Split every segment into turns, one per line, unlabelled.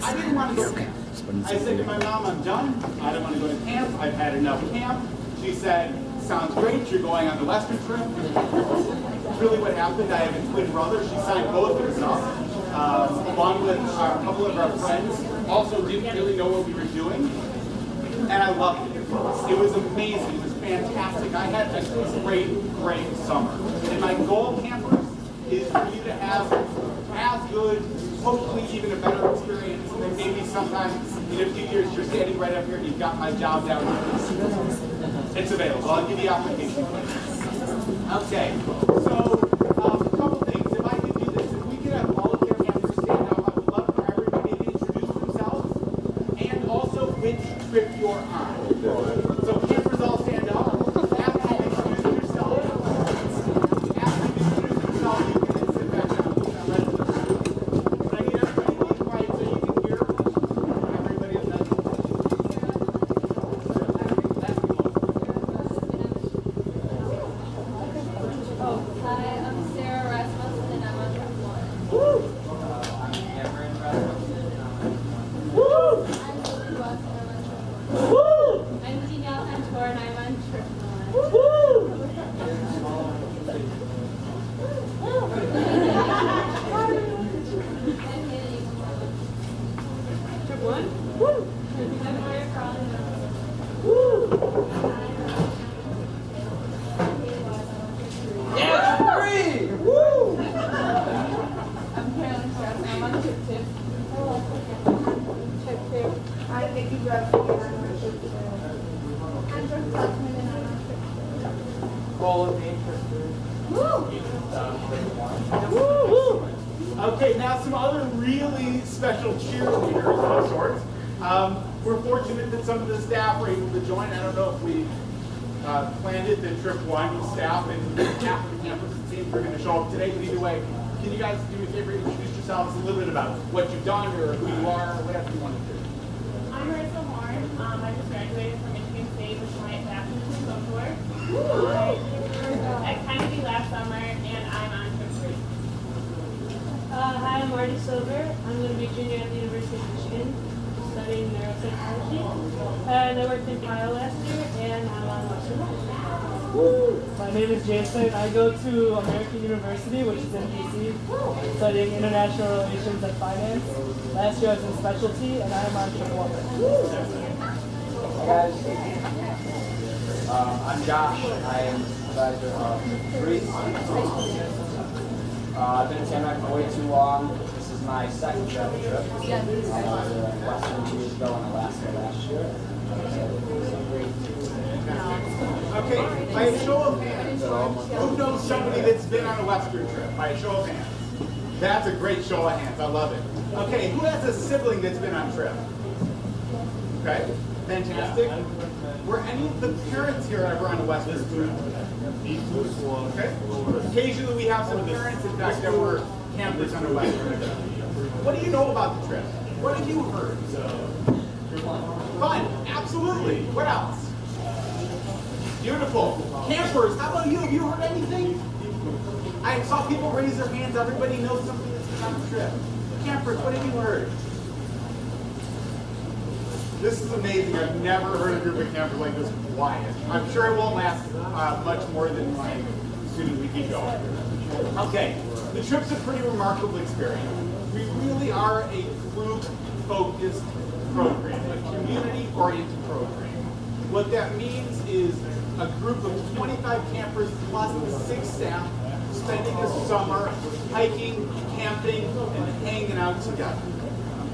I didn't want to go to camp. I said to my mom, I'm done. I don't want to go to camp. I've had enough camp. She said, sounds great. You're going on the Western trip. Really what happened, I have a twin brother. She signed both of us up, along with a couple of our friends. Also didn't really know what we were doing. And I loved it. It was amazing. It was fantastic. I had a great, great summer. And my goal, campers, is for you to have as good, hopefully even a better experience. And then maybe sometime in a few years you're standing right up here and you've got my job down here. It's available. I'll give you the application. Okay. So a couple things. If I could do this, if we could have all of your campers stand up, I would love for everybody to introduce themselves and also which trip you're on. So campers all stand up. After you introduce yourself, you can then sit back down. But I need everybody to be quiet so you can hear everybody else.
Hi, I'm Sarah Rasmussen and I'm on track one.
I'm Cameron Rasmussen and I'm on
I'm Lily Watson and I'm on track one. I'm Danielle Antor and I'm on trip one. I'm Haley. Trip one? I'm Maria Carlin. I'm Carolyn Strauss and I'm on trip two. Trip two. I'm Nikki Bradford and I'm on trip two. I'm Brooke Tuckman and I'm on trip two.
Cole and
Okay, now some other really special cheerleaders of sorts. We're fortunate that some of the staff were able to join. I don't know if we planned it that trip one staff and half of the campus it seems we're going to show up today. But either way, can you guys do me a favor, introduce yourselves a little bit about what you've done or who you are or whatever you want to do.
I'm Marissa Horn. I just graduated from Michigan State with my bachelor's in social work. I kind of last summer, and I'm on trip three.
Hi, I'm Marty Silver. I'm going to be a junior at the University of Michigan, studying neuropsychology. And I worked in Ohio last year, and I'm on Western.
My name is Jason. I go to American University, which is in DC, studying international relations and finance. Last year I was in specialty, and I'm on trip one.
Hi guys, I'm Josh. I am advisor of Greece. I've been in Tamarack for way too long. This is my second travel trip. I was in Western 2 years ago and Alaska last year.
Okay, by a show of hands, who knows somebody that's been on a Western trip? By a show of hands. That's a great show of hands. I love it. Okay, who has a sibling that's been on a trip? Okay, fantastic. Were any of the parents here ever on a Western trip? Okay. Occasionally we have some parents, in fact, that were campers on a Western trip. What do you know about the trip? What have you heard? Fun, absolutely. What else? Beautiful. Campers, how about you? Have you heard anything? I saw people raise their hands. Everybody knows something that's been on the trip. Campers, what have you heard? This is amazing. I've never heard a group of campers like this quiet. I'm sure it won't last much more than like as soon as we keep going. Okay, the trip's a pretty remarkable experience. We really are a group-focused program, a community-oriented program. What that means is a group of 25 campers plus the 6 staff spending a summer hiking, camping, and hanging out together.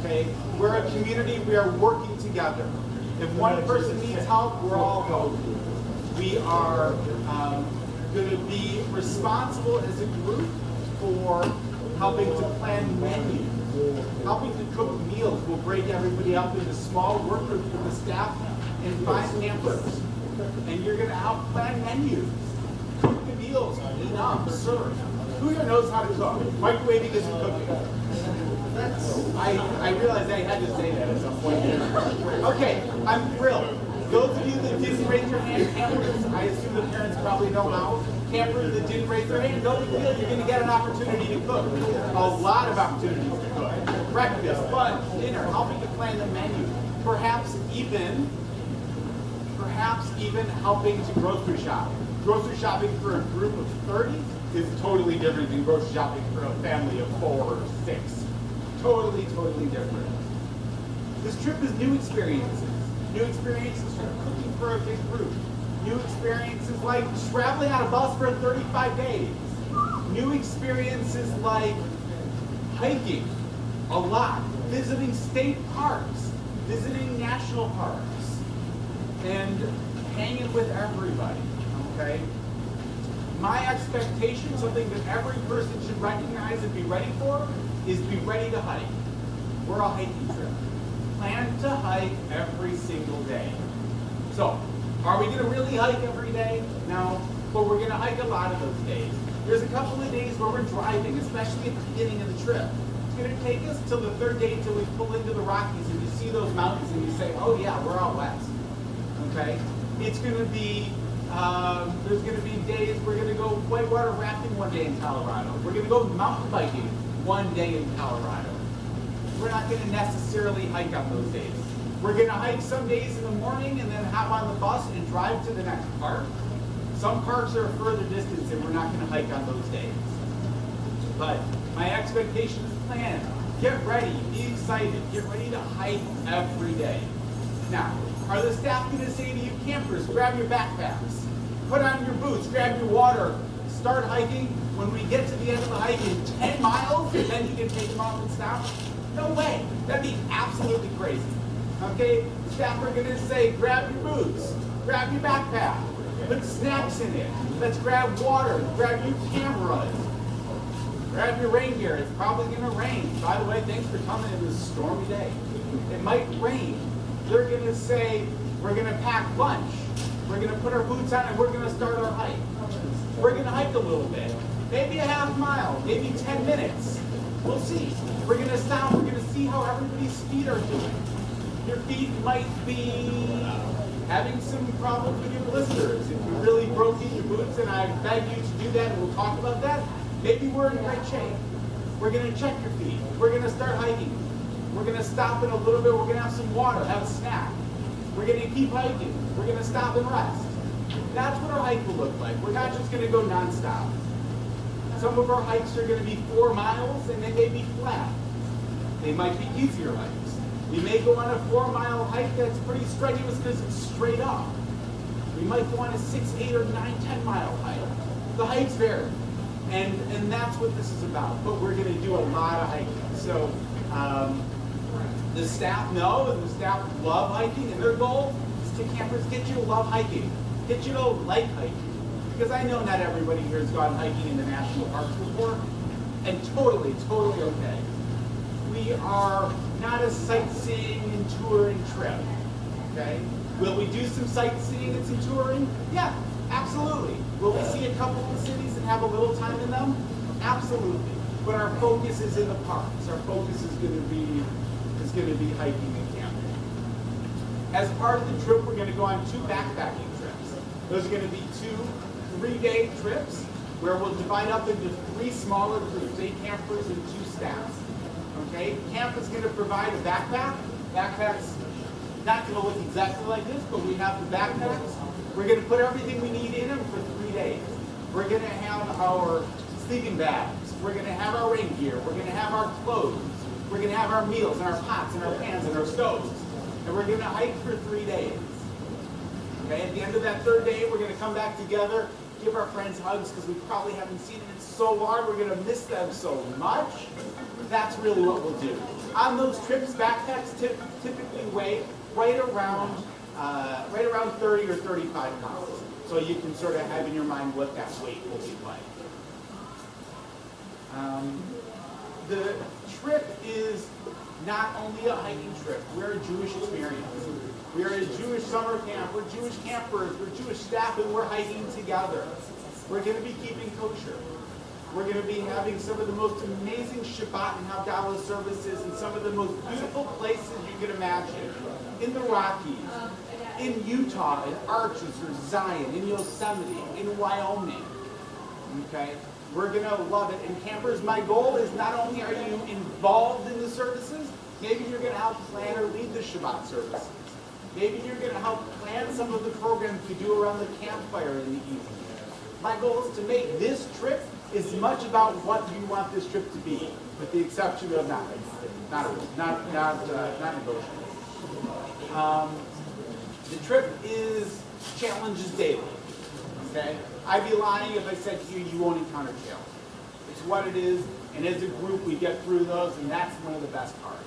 Okay? We're a community, we are working together. If one person needs help, we're all helping. We are going to be responsible as a group for helping to plan menus, helping to cook meals. We'll break everybody up into small work groups with the staff and 5 campers. And you're going to help plan menus, cook the meals, clean up, serve. Who here knows how to cook? Microwaving isn't cooking. I realized I had to say that at some point. Okay, I'm thrilled. Those of you that didn't raise your hand, campers, I assume the parents probably know how. Campers that didn't raise their hand, no big deal. You're going to get an opportunity to cook. A lot of opportunities to cook. breakfast, lunch, dinner, helping to plan the menu, perhaps even helping to grocery shop. Grocery shopping for a group of 30 is totally different than grocery shopping for a family of 4 or 6. Totally, totally different. This trip is new experiences. New experiences for cooking for a big group. New experiences like traveling on a bus for 35 days. New experiences like hiking a lot, visiting state parks, visiting national parks, and hanging with everybody, okay? My expectation, something that every person should recognize and be ready for, is be ready to hike. We're a hiking trip. Plan to hike every single day. So, are we gonna really hike every day? No, but we're gonna hike a lot of those days. There's a couple of days where we're driving, especially at the beginning of the trip. It's gonna take us till the 3rd day until we pull into the Rockies and you see those mountains and you say, oh yeah, we're out west, okay? It's gonna be, there's gonna be days we're gonna go whitewater rafting one day in Colorado. We're gonna go mountain biking one day in Colorado. We're not gonna necessarily hike on those days. We're gonna hike some days in the morning and then hop on the bus and drive to the next park. Some parks are a further distance and we're not gonna hike on those days. But my expectation is plan. Get ready, be excited, get ready to hike every day. Now, are the staff gonna say to you, campers, grab your backpacks, put on your boots, grab your water, start hiking? When we get to the end of the hike in 10 miles, and then you can take them off and stop? No way, that'd be absolutely crazy. Okay, staff are gonna say, grab your boots, grab your backpack, put snacks in it, let's grab water, grab your cameras, grab your rain gear, it's probably gonna rain. By the way, thanks for coming in this stormy day. It might rain. They're gonna say, we're gonna pack lunch, we're gonna put our boots on and we're gonna start our hike. We're gonna hike a little bit, maybe a half mile, maybe 10 minutes. We'll see. We're gonna stop, we're gonna see how everybody's feet are doing. Your feet might be having some problems with your blisters. If you really broke in your boots, and I beg you to do that, and we'll talk about that, maybe we're in great shape. We're gonna check your feet. We're gonna start hiking. We're gonna stop in a little bit, we're gonna have some water, have a snack. We're gonna keep hiking. We're gonna stop and rest. That's what our hike will look like. We're not just gonna go nonstop. Some of our hikes are gonna be 4 miles, and they may be flat. They might be easier hikes. We may go on a 4-mile hike that's pretty strenuous because it's straight up. We might go on a 6, 8, or 9, 10-mile hike. The hikes vary, and that's what this is about. But we're going to do a lot of hiking. So the staff know, and the staff love hiking, and their goal is to campers get you to love hiking, get you to like hiking. Because I know not everybody here has gone hiking in the national parks before, and totally okay. We are not a sightseeing and touring trip, okay? Will we do some sightseeing and some touring? Yeah, absolutely. Will we see a couple of cities and have a little time in them? Absolutely. But our focus is in the parks. Our focus is going to be hiking and camping. As part of the trip, we're going to go on 2 backpacking trips. Those are going to be 2 3-day trips where we'll divide up into 3 smaller groups, 8 campers and 2 staffs. Okay, camp is going to provide a backpack. Backpack's not going to look exactly like this, but we have the backpacks. We're going to put everything we need in them for 3 days. We're going to have our sleeping bags. We're going to have our rain gear. We're going to have our clothes. We're going to have our meals and our pots and our pans and our stoves. And we're going to hike for 3 days. Okay, at the end of that 3rd day, we're going to come back together, give our friends hugs because we probably haven't seen them in so long. We're going to miss them so much. That's really what we'll do. On those trips, backpacks typically weigh right around 30 or 35 pounds. So you can sort of have in your mind what that weight will be like. The trip is not only a hiking trip. We're a Jewish experience. We are a Jewish summer camp. We're Jewish campers. We're Jewish staff, and we're hiking together. We're going to be keeping kosher. We're going to be having some of the most amazing Shabbat and Havdalah services in some of the most beautiful places you can imagine. In the Rockies, in Utah, in Arches or Zion, in Yosemite, in Wyoming. Okay? We're going to love it. And campers, my goal is not only are you involved in the services, Maybe you're going to help plan or lead the Shabbat services. Maybe you're going to help plan some of the programs we do around the campfire in the evening. My goal is to make this trip as much about what you want this trip to be, with the exception of not negotiable. The trip is challenges daily. Okay, I'd be lying if I said to you won't encounter challenge. It's what it is, and as a group we get through those, and that's one of the best parts.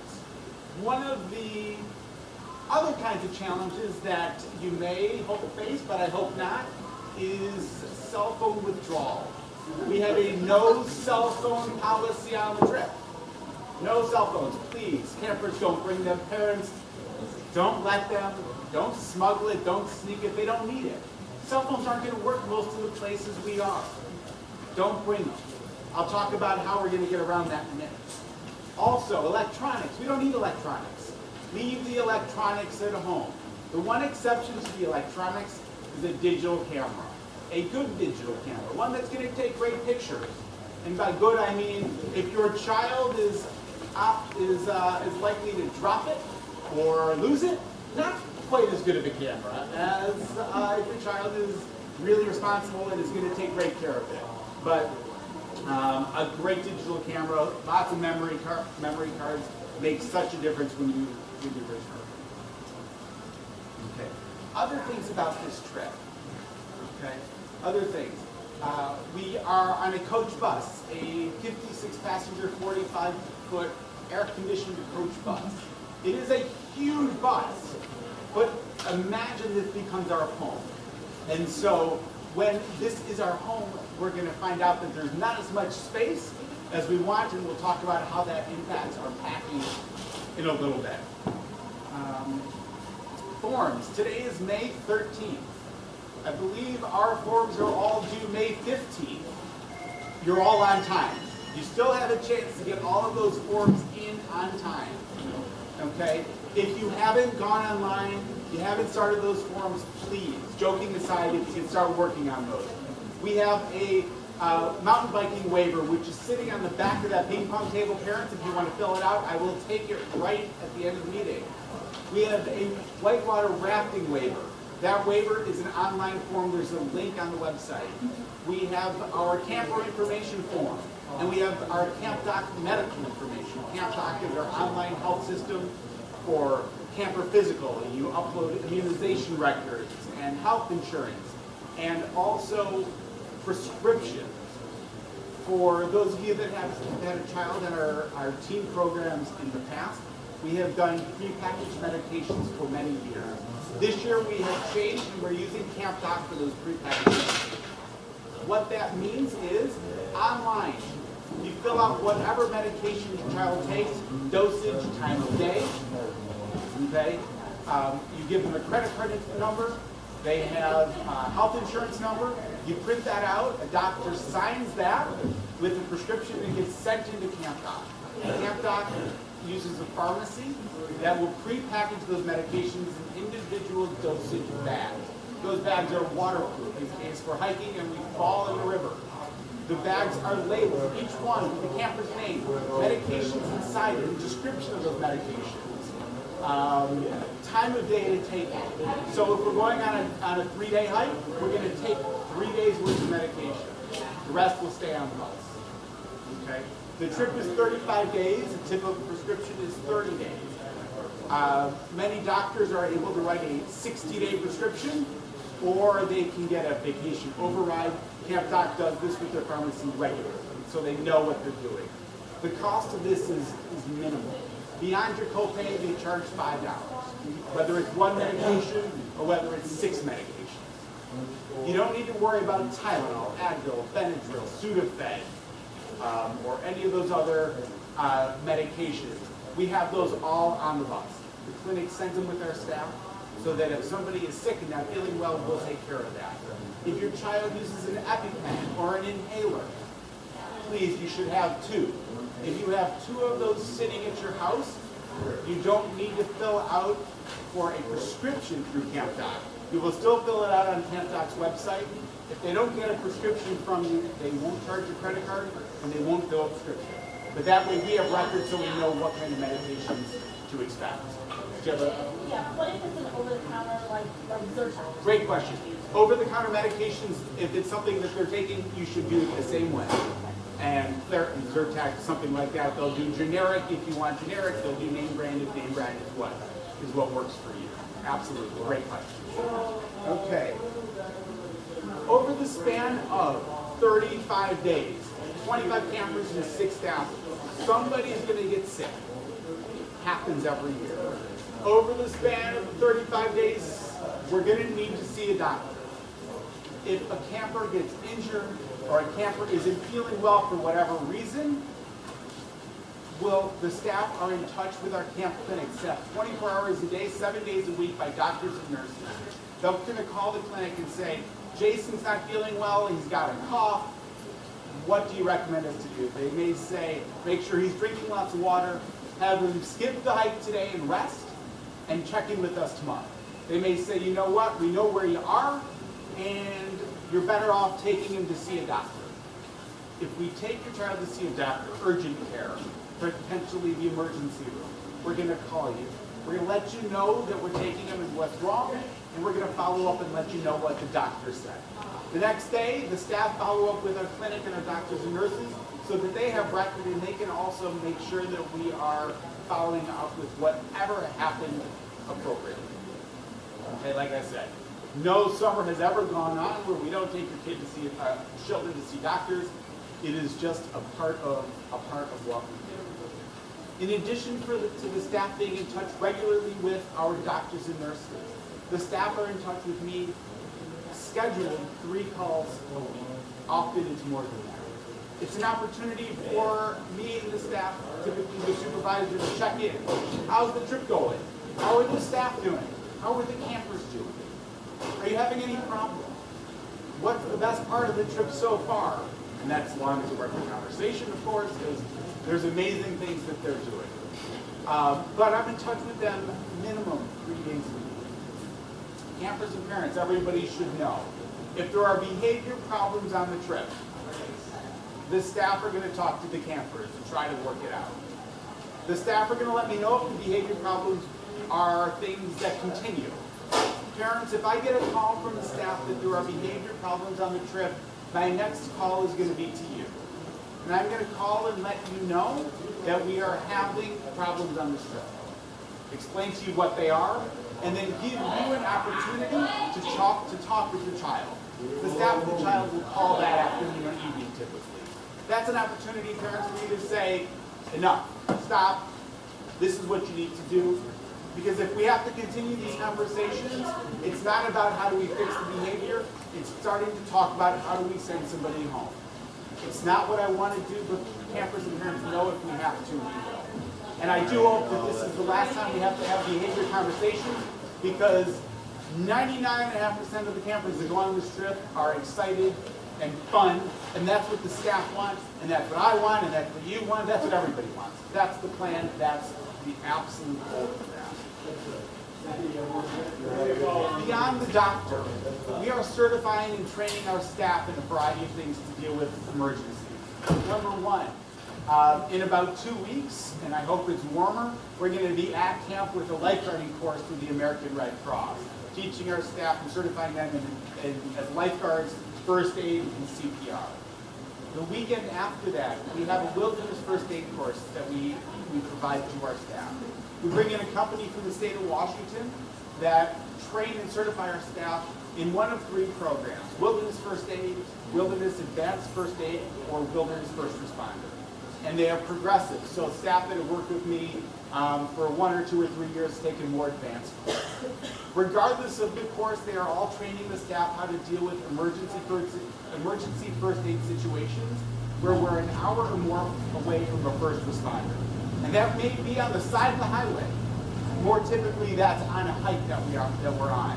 One of the other kinds of challenges that you may face, but I hope not, is cell phone withdrawal. We have a no cell phone policy on the trip. No cell phones, please. Campers, don't bring them. Parents, don't let them. Don't smuggle it, don't sneak it. They don't need it. Cell phones aren't going to work most of the places we are. Don't bring them. I'll talk about how we're going to get around that in a minute. Also, electronics. We don't need electronics. Leave the electronics at home. The one exception to the electronics is a digital camera. A good digital camera, one that's going to take great pictures. And by good, I mean if your child is likely to drop it or lose it, not quite as good of a camera as if your child is really responsible and is going to take great care of it. But a great digital camera, lots of memory cards make such a difference when you return. Okay. Other things about this trip. Okay. Other things. We are on a coach bus, a 56-passenger, 45-foot air-conditioned coach bus. It is a huge bus, but imagine this becomes our home. And so when this is our home, we're going to find out that there's not as much space as we want, and we'll talk about how that impacts our packing in a little bit. Forms. Today is May 13th. I believe our forms are all due May 15th. You're all on time. You still have a chance to get all of those forms in on time. Okay? If you haven't gone online, you haven't started those forms, please, joking aside, if you can start working on those. We have a mountain biking waiver, which is sitting on the back of that ping pong table. Parents, if you want to fill it out, I will take it right at the end of the meeting. We have a whitewater rafting waiver. That waiver is an online form. There's a link on the website. We have our camper information form, and we have our Camp Doc medical information. Camp Doc is our online health system for camper physical, and you upload immunization records and health insurance, and also prescriptions. For those of you that have had a child in our teen programs in the past, we have done prepackaged medications for many years. This year we have changed and we're using Camp Doc for those prepackaged medications. What that means is online. You fill out whatever medication your child takes, dosage, time of day. Okay? You give them a credit card number. They have a health insurance number. You print that out. A doctor signs that with a prescription and gets sent into Camp Doc. Camp Doc uses a pharmacy that will pre-package those medications in individual dosage bags. Those bags are waterproof in case we're hiking and we fall in the river. The bags are labeled, each one with the camper's name, medications inside it, a description of those medications, time of day to take it. So if we're going on a 3-day hike, we're going to take 3 days worth of medication. The rest will stay on the bus. Okay? The trip is 35 days. The typical prescription is 30 days. Many doctors are able to write a 60-day prescription, or they can get a vacation override. Camp Doc does this with their pharmacy regularly, so they know what they're doing. The cost of this is minimal. Beyond your copay, they charge $5, whether it's one medication or whether it's 6 medications. You don't need to worry about Tylenol, Advil, Benadryl, Sudafed, or any of those other medications. We have those all on the bus. The clinic sends them with our staff so that if somebody is sick and not feeling well, we'll take care of that. If your child uses an EpiPen or an inhaler, please, you should have 2. If you have 2 of those sitting at your house, you don't need to fill out for a prescription through Camp Doc. You will still fill it out on Camp Doc's website. If they don't get a prescription from you, they won't charge your credit card and they won't fill a prescription. But that way we have records so we know what kind of medications to expect. Do you have a
Yeah, what if it's an over-the-counter, like Zyrtec?
great question. Over-the-counter medications, if it's something that they're taking, you should do it the same way. And Zyrtec, something like that, they'll do generic if you want generic, they'll do name brand if name brand is what works for you. Absolutely, great question. Okay. Over the span of 35 days, 25 campers and 6 staff, somebody's going to get sick. Happens every year. Over the span of 35 days, we're going to need to see a doctor. If a camper gets injured or a camper isn't feeling well for whatever reason, the staff are in touch with our camp clinic staff 24 hours a day, 7 days a week by doctors and nurses. They're going to call the clinic and say, Jason's not feeling well, he's got a cough. What do you recommend us to do? They may say, make sure he's drinking lots of water, have him skip the hike today and rest, and check in with us tomorrow. They may say, you know what, we know where you are, and you're better off taking him to see a doctor. If we take your child to see a doctor, urgent care, potentially the emergency room, we're going to call you. We're going to let you know that we're taking him and what's wrong, and we're going to follow up and let you know what the doctor said. The next day, the staff follow up with our clinic and our doctors and nurses so that they have record and they can also make sure that we are following up with whatever happened appropriately. Okay, like I said, no summer has ever gone on where we don't take your kid to see children to see doctors. It is just a part of what we do. In addition to the staff being in touch regularly with our doctors and nurses, the staff are in touch with me, scheduling 3 calls a week. Often it's more than that. It's an opportunity for me and the staff, typically the supervisor, to check in. How's the trip going? How are the staff doing? How are the campers doing? Are you having any problems? What's the best part of the trip so far? And that's as long as we're in conversation, of course, because there's amazing things that they're doing. But I'm in touch with them minimum 3 days a week. Campers and parents, everybody should know. If there are behavior problems on the trip, the staff are going to talk to the campers and try to work it out. The staff are going to let me know if the behavior problems are things that continue. Parents, if I get a call from the staff that there are behavior problems on the trip, my next call is going to be to you. And I'm going to call and let you know that we are having problems on this trip. Explain to you what they are, and then give you an opportunity to talk with your child. The staff of the child will call that afternoon or evening typically. That's an opportunity, parents, for you to say, enough, stop, this is what you need to do. Because if we have to continue these conversations, it's not about how do we fix the behavior, it's starting to talk about how do we send somebody home. It's not what I want to do, but campers and parents know if we have to, we will. And I do hope that this is the last time we have to have behavior conversations, because 99.5% of the campers that go on this trip are excited and fun, and that's what the staff wants, and that's what I want, and that's what you want, that's what everybody wants. That's the plan, that's the absolute goal of that. Beyond the doctor, we are certifying and training our staff in a variety of things to deal with emergencies. Number 1, in about 2 weeks, and I hope it's warmer, we're going to be at camp with a lifeguarding course through the American Red Cross, teaching our staff and certifying them as lifeguards, first aid, and CPR. The weekend after that, we have a wilderness first aid course that we provide to our staff. We bring in a company from the state of Washington that train and certify our staff in one of 3 programs: wilderness first aid, wilderness advanced first aid, or wilderness first responder. And they are progressive, so staff that have worked with me for 1 or 2 or 3 years taken more advanced course. Regardless of the course, they are all training the staff how to deal with emergency first aid situations where we're an hour or more away from a first responder. And that may be on the side of the highway. More typically, that's on a hike that we're on.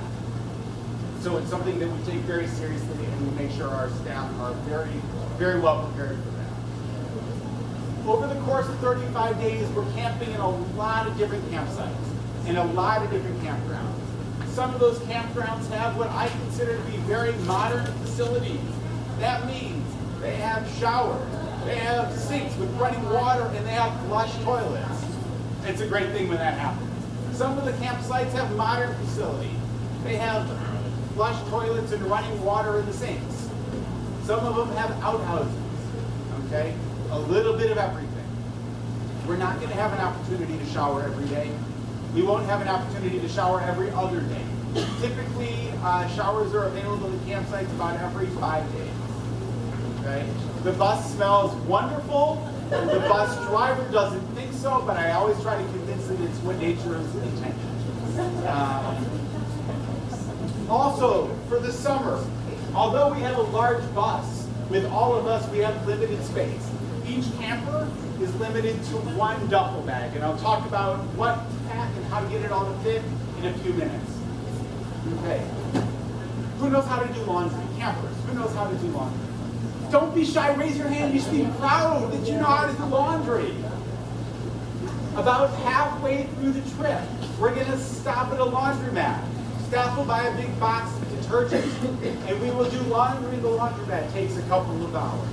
So it's something that we take very seriously, and we make sure our staff are very, very well prepared for that. Over the course of 35 days, we're camping in a lot of different campsites, in a lot of different campgrounds. Some of those campgrounds have what I consider to be very modern facilities. That means they have showers, They have sinks with running water, and they have flush toilets. It's a great thing when that happens. Some of the campsites have modern facilities. They have flush toilets and running water in the sinks. Some of them have outhouses, okay? A little bit of everything. We're not going to have an opportunity to shower every day. We won't have an opportunity to shower every other day. Typically, showers are available at campsites about every 5 days. Okay? The bus smells wonderful. The bus driver doesn't think so, but I always try to convince them it's what nature is intended. Also, for the summer, although we have a large bus, with all of us, we have limited space. Each camper is limited to one duffel bag, and I'll talk about what to pack and how to get it all to fit in a few minutes. Okay. Who knows how to do laundry? Campers, who knows how to do laundry? Don't be shy, raise your hand. You should be proud that you know how to do laundry. About halfway through the trip, we're going to stop at a laundromat. Staff will buy a big box of detergent, and we will do laundry in the laundromat. It takes a couple of hours.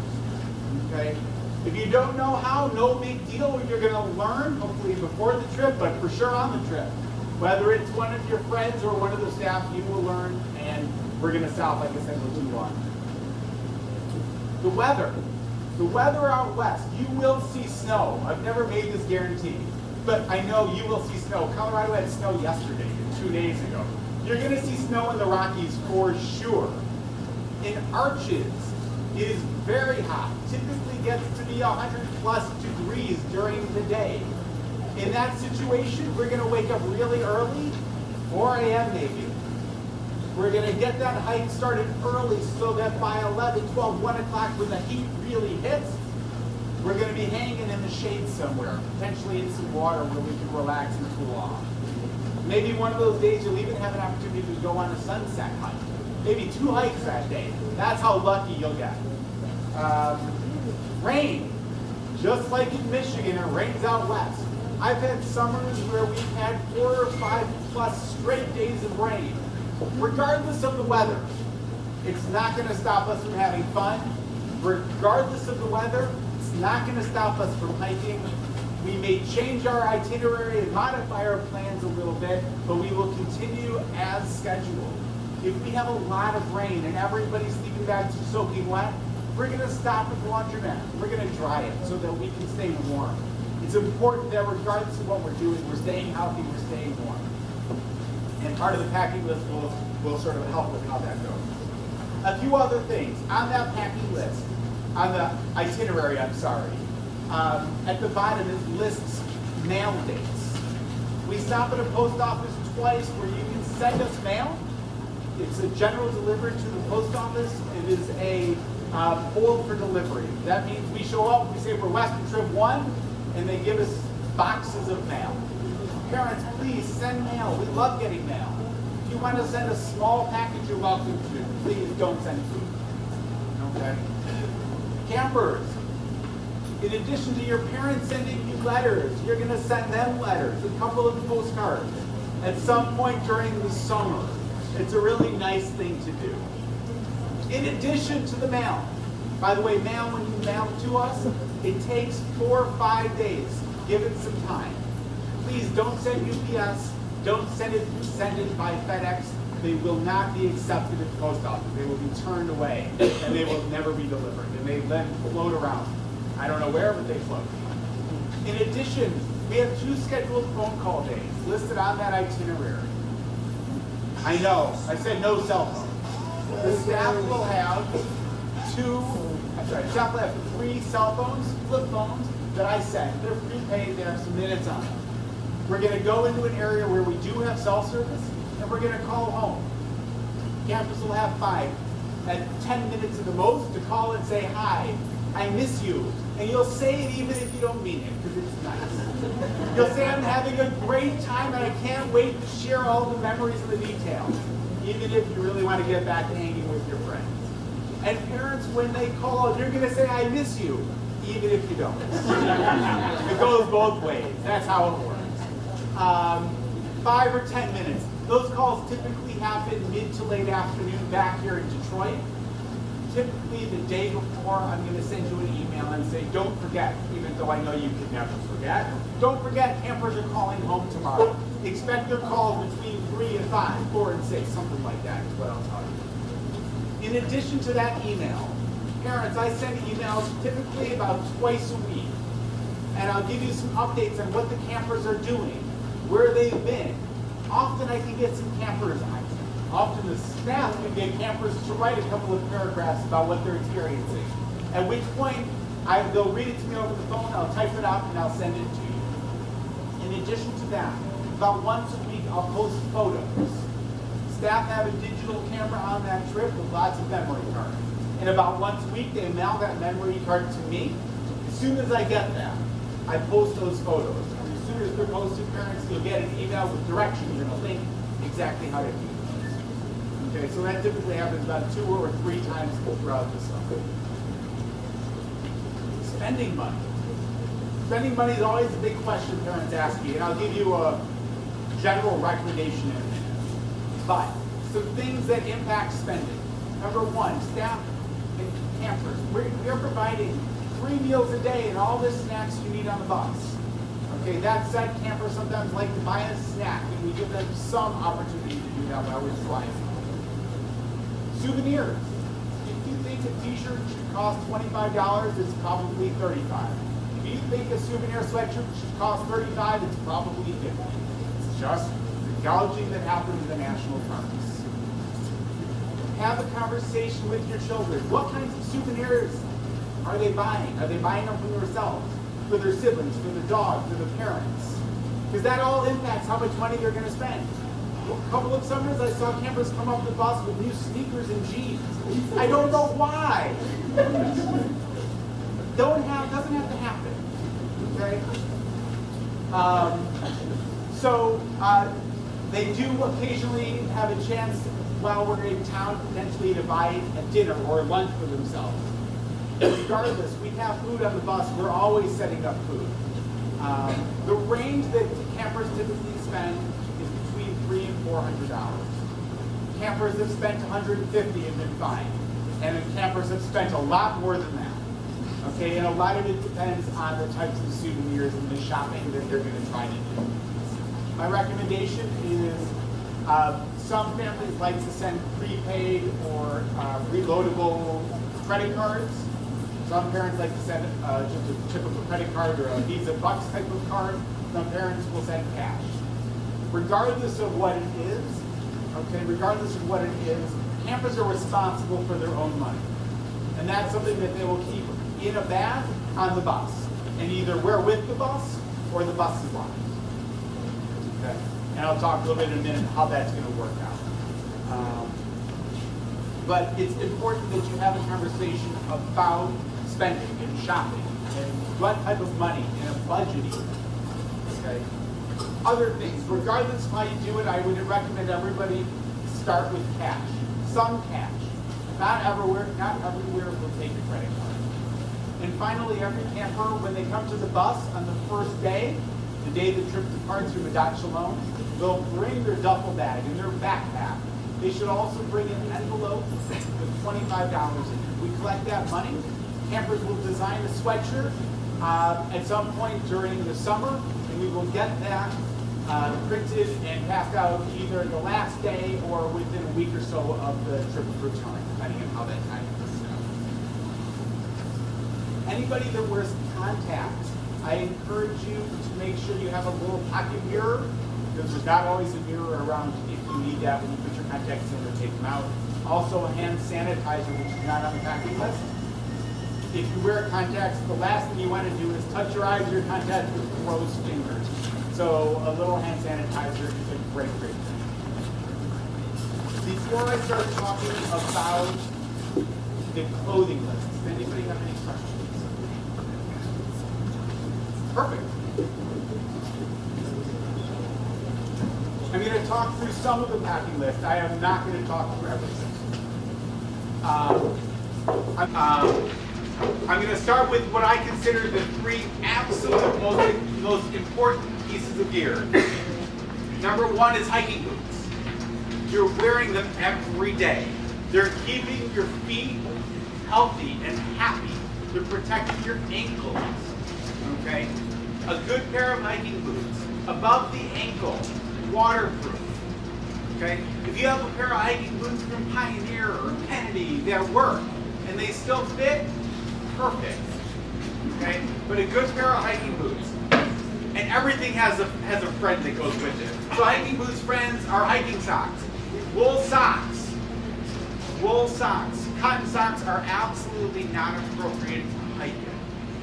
Okay? If you don't know how, no big deal. You're going to learn, hopefully before the trip, but for sure on the trip. Whether it's one of your friends or one of the staff, you will learn, and we're going to stop, like I said, we'll do laundry. The weather out west, you will see snow. I've never made this guarantee, but I know you will see snow. Colorado had snow yesterday, 2 days ago. You're going to see snow in the Rockies for sure. In Arches, it is very hot. Typically gets to be 100+ degrees during the day. In that situation, we're going to wake up really early, 4 a.m. maybe. We're going to get that hike started early so that by 11, 12, 1 o'clock when the heat really hits, we're going to be hanging in the shade somewhere, potentially in some water where we can relax and cool off. Maybe one of those days you'll even have an opportunity to go on a sunset hike. Maybe 2 hikes that day. That's how lucky you'll get. Rain. Just like in Michigan, it rains out west. I've had summers where we've had 4 or 5+ straight days of rain. Regardless of the weather, it's not going to stop us from having fun. Regardless of the weather, it's not going to stop us from hiking. We may change our itinerary and modify our plans a little bit, but we will continue as scheduled. If we have a lot of rain and everybody's sleeping bags are soaking wet, we're going to stop at the laundromat. We're going to dry it so that we can stay warm. It's important that regardless of what we're doing, we're staying healthy, we're staying warm. And part of the packing list will sort of help with how that goes. A few other things. On that packing list, on the itinerary, at the bottom it lists mail dates. We stop at a post office twice where you can send us mail. It's a general delivery to the post office. It is a hold for delivery. That means we show up, we say we're Western Trip 1, and they give us boxes of mail. Parents, please send mail. We love getting mail. If you want to send a small package, you're welcome to. Please don't send food. Okay? Campers. In addition to your parents sending you letters, you're going to send them letters, a couple of postcards, at some point during the summer. It's a really nice thing to do. In addition to the mail. By the way, mail, when you mail to us, it takes 4 or 5 days. Give it some time. Please don't send UPS. Don't send it by FedEx. They will not be accepted at the post office. They will be turned away, and they will never be delivered. And they then float around. I don't know where, but they float. In addition, we have 2 scheduled phone call days listed on that itinerary. I know, I said no cell phone. The staff will have 3 cell phones, flip phones, that I send. They're prepaid, they have some minutes on them. We're going to go into an area where we do have cell service, and we're going to call home. Campus will have 5 at 10 minutes at the most to call and say, hi, I miss you. And you'll say it even if you don't mean it, because it's nice. You'll say, I'm having a great time, and I can't wait to share all the memories and the details, even if you really want to get back to hanging with your friends. And parents, when they call, you're going to say, I miss you, even if you don't. It goes both ways. That's how it works. 5 or 10 minutes. Those calls typically happen mid to late afternoon back here in Detroit. typically the day before, I'm going to send you an email and say, don't forget, even though I know you can never forget, don't forget campers are calling home tomorrow. Expect their calls between 3 and 5, 4 and 6, something like that is what I'll tell you. In addition to that email, parents, I send emails typically about twice a week. And I'll give you some updates on what the campers are doing, where they've been. Often I can get some campers on. Often the staff can get campers to write a couple of paragraphs about what they're experiencing. At which point, they'll read it to me over the phone, I'll type it out, and I'll send it to you. In addition to that, about once a week, I'll post photos. Staff have a digital camera on that trip with lots of memory cards. And about once a week, they mail that memory card to me. As soon as I get that, I post those photos. And as soon as they're posted, parents, you'll get an email with directions and a link exactly how to do it. Okay, so that typically happens about 2 or 3 times throughout the summer. Spending money. Spending money is always a big question parents ask me, and I'll give you a general recommendation in a minute. But some things that impact spending. Number 1, staff and campers. We're providing 3 meals a day and all the snacks you need on the bus. Okay, that said, campers sometimes like to buy a snack, and we give them some opportunity to do that while we're flying. Souvenirs. If you think a t-shirt should cost $25, it's probably $35. If you think a souvenir sweatshirt should cost $35, it's probably $50. It's just the gouging that happens in the national parks. Have a conversation with your children. What kinds of souvenirs are they buying? Are they buying them for themselves, for their siblings, for the dog, for the parents? Because that all impacts how much money they're going to spend. A couple of summers, I saw campers come up the bus with new sneakers and jeans. I don't know why. Doesn't have to happen. Okay. They do occasionally have a chance while we're in town potentially to buy a dinner or lunch for themselves. Regardless, we have food on the bus. We're always setting up food. The range that campers typically spend is between $300 and $400. Campers have spent $150 and been fine. And campers have spent a lot more than that. Okay, and a lot of it depends on the types of souvenirs and the shopping that they're going to try to do. My recommendation is some families like to send prepaid or reloadable credit cards. Some parents like to send just a typical credit card or a Visa Bucks type of card. Some parents will send cash. Regardless of what it is, campers are responsible for their own money. And that's something that they will keep in a bag on the bus and either wear with the bus or the bus is locked. Okay? And I'll talk a little bit in a minute how that's going to work out. But it's important that you have a conversation about spending and shopping and what type of money and a budgeting. Okay? Other things, regardless of how you do it, I would recommend everybody start with cash. Some cash. Not everywhere will take a credit card. And finally, every camper, when they come to the bus on the first day, the day the trip departs from Adat Shalom, they'll bring their duffel bag and their backpack. They should also bring an envelope with $25 in it. We collect that money. Campers will design a sweatshirt at some point during the summer, and we will get that printed and passed out either the last day or within a week or so of the trip return, depending on how that time is set up. Anybody that wears contacts, I encourage you to make sure you have a little pocket mirror, because there's not always a mirror around if you need that when you put your contacts in or take them out. Also, hand sanitizer, which is not on the packing list. If you wear contacts, the last thing you want to do is touch your eyes or your contacts with gross fingers. So a little hand sanitizer is a great thing. Before I start talking about the clothing list, does anybody have any questions? Perfect. I'm going to talk through some of the packing list. I am not going to talk through everything. I'm going to start with what I consider the 3 absolute most important pieces of gear. Number 1 is hiking boots. You're wearing them every day. They're keeping your feet healthy and happy. They're protecting your ankles, okay? A good pair of hiking boots, above the ankle, waterproof, okay? If you have a pair of hiking boots from Pioneer or Kennedy that work and they still fit, perfect, okay? But a good pair of hiking boots, and everything has a friend that goes with it. So hiking boots friends are hiking socks, wool socks, wool socks. Cotton socks are absolutely not appropriate to hiking.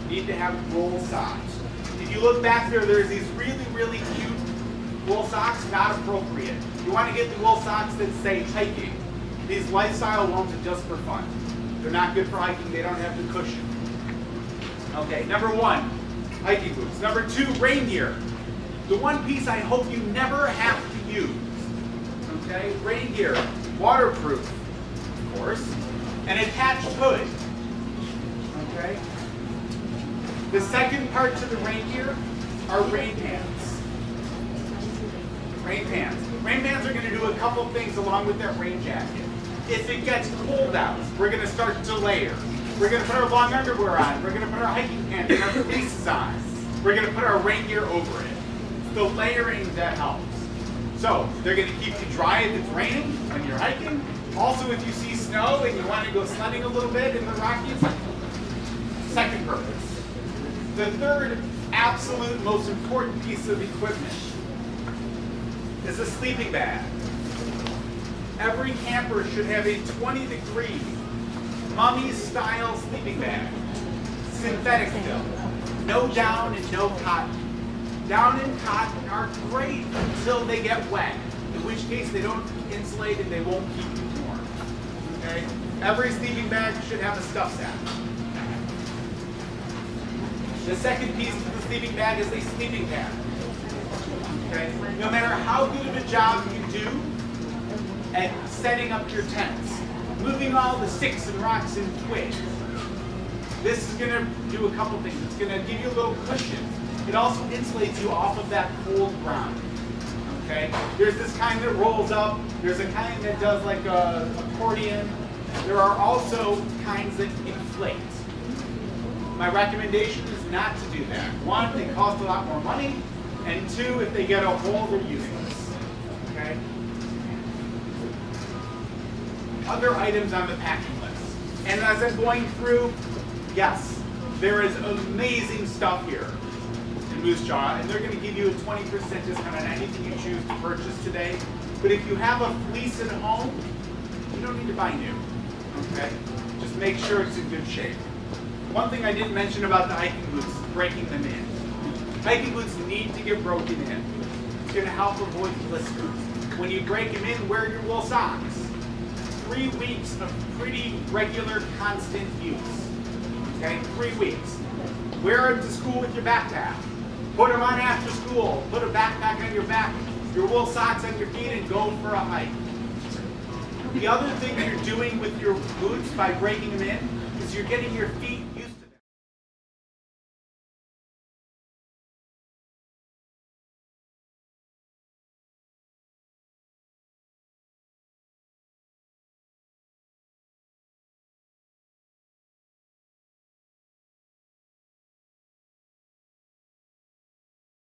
You need to have wool socks. If you look back there, there's these really, really cute wool socks, not appropriate. You want to get the wool socks that say hiking. These lifestyle ones are just for fun. They're not good for hiking. They don't have the cushion. Okay, number one, hiking boots. Number two, rain gear. The one piece I hope you never have to use. Okay, rain gear, waterproof, of course, an attached hood. Okay. The second part to the rain gear are rain pants. Rain pants. Rain pants are going to do a couple things along with that rain jacket. If it gets cold out, we're going to start to layer. We're going to put our long underwear on. We're going to put our hiking pants and our fleeces on. We're going to put our rain gear over it. It's the layering that helps. So they're going to keep you dry if it's raining when you're hiking. Also, if you see snow and you want to go sledding a little bit in the Rockies, second purpose. The third absolute most important piece of equipment is a sleeping bag. Every camper should have a 20-degree mummy-style sleeping bag. Synthetic still. No down and no cotton. Down and cotton are great until they get wet, in which case they don't insulate and they won't keep you warm. Okay? Every sleeping bag should have a stuff sack. The second piece of the sleeping bag is a sleeping pad. Okay? No matter how good of a job you do at setting up your tents, moving all the sticks and rocks and twigs, this is going to do a couple things. It's going to give you a little cushion. It also insulates you off of that cold ground. Okay? There's this kind that rolls up. There's a kind that does like a accordion. There are also kinds that inflate. My recommendation is not to do that. One, they cost a lot more money, and two, if they get a hole, they're useless. Okay? Other items on the packing list. And as I'm going through, yes, there is amazing stuff here in Moose Jaw, and they're going to give you a 20% discount on anything you choose to purchase today. But if you have a fleece at home, you don't need to buy new. Okay? Just make sure it's in good shape. One thing I didn't mention about the hiking boots is breaking them in. Hiking boots need to get broken in. It's going to help avoid blisters. When you break them in, wear your wool socks. 3 weeks of pretty regular, constant use. Okay, 3 weeks. Wear them to school with your backpack. Put them on after school. Put a backpack on your back, your wool socks on your feet, and go for a hike. The other thing you're doing with your boots by breaking them in is you're getting your feet